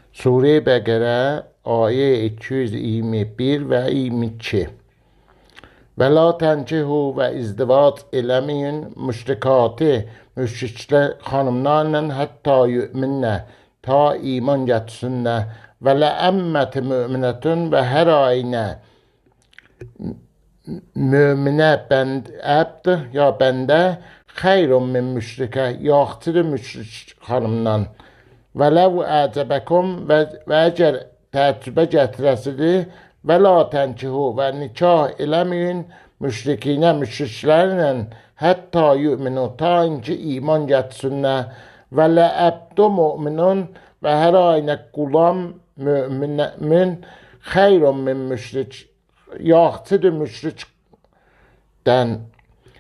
Sure-i Bəqərə ayə 221 və 22. Və la tənkihu və izdivac eləməyin müşrikatı, müşriklər xanımlarla hətta yü'minnə, ta iman gətirsinlər. Və ləəmməti müminətün və hər aynə müminə əbd ya bəndə xeyrun min müşrikə, yaxçıdır müşrik xanımdan. Və ləv əcəbəkum və əgər təəccübə gətirəsidir və la tənkihu və nikah eləməyin müşrikinə, müşriklərlə hətta yü'minu, ta inki iman gətirsinlər. Və ləəbdu müminun və hər aynə qulam mümin xeyrun min müşrik, yaxçıdır müşrikdən.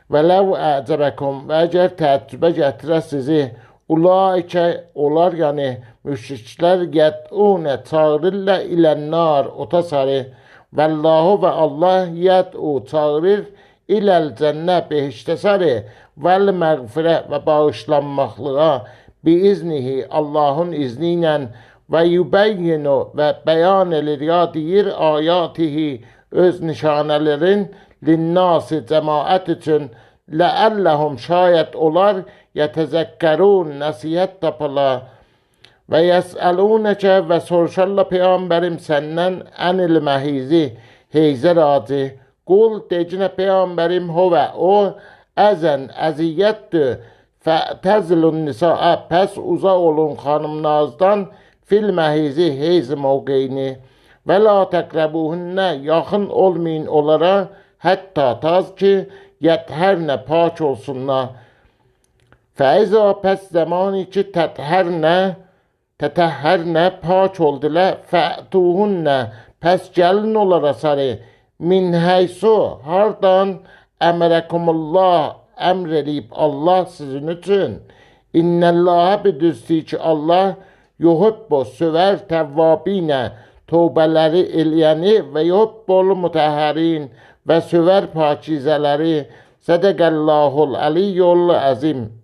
Və ləv əcəbəkum və əgər təəccübə gətirə sizi ulaikə, onlar yəni müşriklər yəd'unə çağırırlar ilənnar, ota sarı. Vəllahu və Allah yəd'u çağırır iləl cənnə, behiştə sarı. Vəl məğfirə və bağışlanmaqlığa biiznihi, Allahın izni ilə. Və yübəyyinu və bəyan edir, ya deyir ayatihi, öz nişanələrin linnası, cəmaət üçün. Ləəlləhum, şayət olar, yətəzəkkərun, nəsihət tapılar. Və yəsəlunəkə və soruşarlar Peyğəmbərim səndən ənil məhizi, heyzə racı. Qul, decinə Peyğəmbərim, hovə, o əzən, əziyyətdir. Fətəzilun nisaə, pəs uzaq olun xanımlardan fil məhizi, heyz mövqeyini. Və la təqrəbuhünnə, yaxın olmayın onlara, hətta taz ki, yətəhərnə, pak olsunlar. Fəiza, pəs zamanı ki tətəhərnə, pak oldular. Fətuhunnə, pəs gəlin onlara sarı. Min heysu, hardan əmrəkumullah, əmr edib Allah sizin üçün. İnnəllahə büdüzdür ki, Allah yuhubbu, süvər təvvabinə, tövbələri eləyəni və yuhubbul mutəhərin və süvər pakizələri. Sədəqəllahul əliyyul əzim.